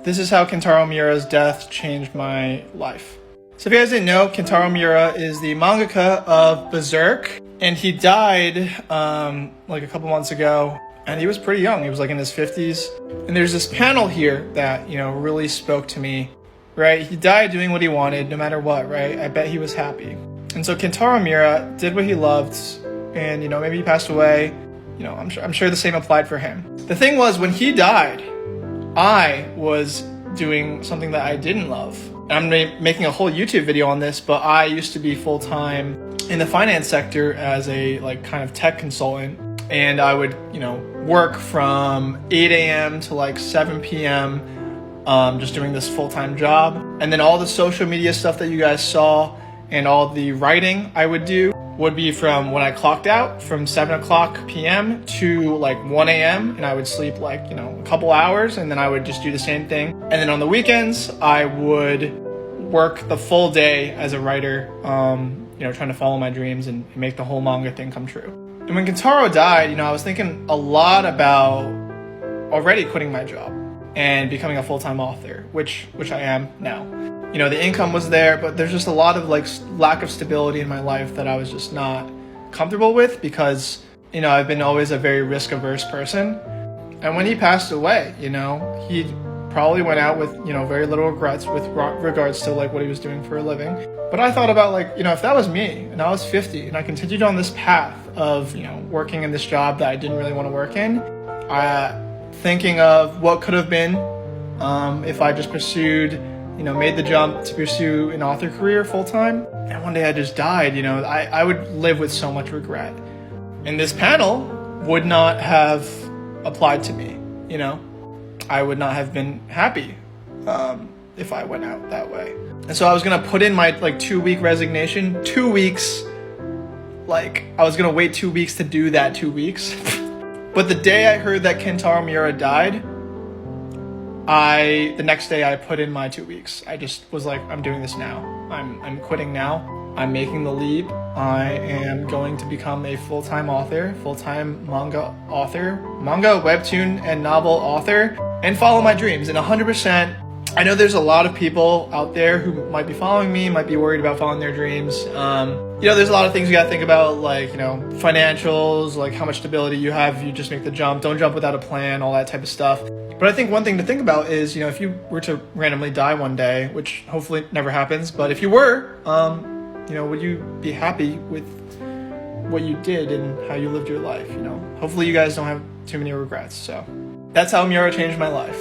This is how Kentaro Miura's death changed my life. So if you guys didn't know, Kentaro Miura is the mangaka of Berserk, and he died like a couple months ago, and he was pretty young. He was like in his 50s. And there's this panel here that, you know, really spoke to me, right? He died doing what he wanted, no matter what, right? I bet he was happy. And so Kentaro Miura did what he loved, and, you know, maybe he passed away. You know, I'm sure the same applied for him. The thing was, when he died, I was doing something that I didn't love. I'm making a whole YouTube video on this, but I used to be full-time in the finance sector as a like kind of tech consultant. And I would, you know, work from 8 a.m. to like 7 p.m. Just doing this full-time job. And then all the social media stuff that you guys saw and all the writing I would do would be from when I clocked out from 7 o'clock p.m. to like 1 a.m. and I would sleep like, you know, a couple hours, and then I would just do the same thing. And then on the weekends, I would work the full day as a writer, you know, trying to follow my dreams and make the whole manga thing come true. And when Kentaro died, you know, I was thinking a lot about already quitting my job and becoming a full-time author, which I am now. You know, the income was there, but there's just a lot of like lack of stability in my life that I was just not comfortable with because, you know, I've been always a very risk-averse person. And when he passed away, you know, he probably went out with, you know, very little regrets with regards to like what he was doing for a living. But I thought about like, you know, if that was me and I was 50 and I continued on this path of, you know, working in this job that I didn't really want to work in, thinking of what could have been if I just pursued, you know, made the jump to pursue an author career full-time, and one day I just died, you know, I would live with so much regret. And this panel would not have applied to me, you know. I would not have been happy if I went out that way. And so I was gonna put in my like 2-week resignation, 2 weeks, like I was gonna wait 2 weeks to do that 2 weeks. But the day I heard that Kentaro Miura died, the next day I put in my 2 weeks. I just was like, I'm doing this now. I'm quitting now. I'm making the leap. I am going to become a full-time author, full-time manga author, manga, webtoon, and novel author, and follow my dreams. And 100%, I know there's a lot of people out there who might be following me, might be worried about following their dreams. You know, there's a lot of things you gotta think about, like, you know, financials, like how much stability you have if you just make the jump. Don't jump without a plan, all that type of stuff. But I think one thing to think about is, you know, if you were to randomly die one day, which hopefully never happens, but if you were, you know, would you be happy with what you did and how you lived your life, you know? Hopefully you guys don't have too many regrets, so. That's how Miura changed my life.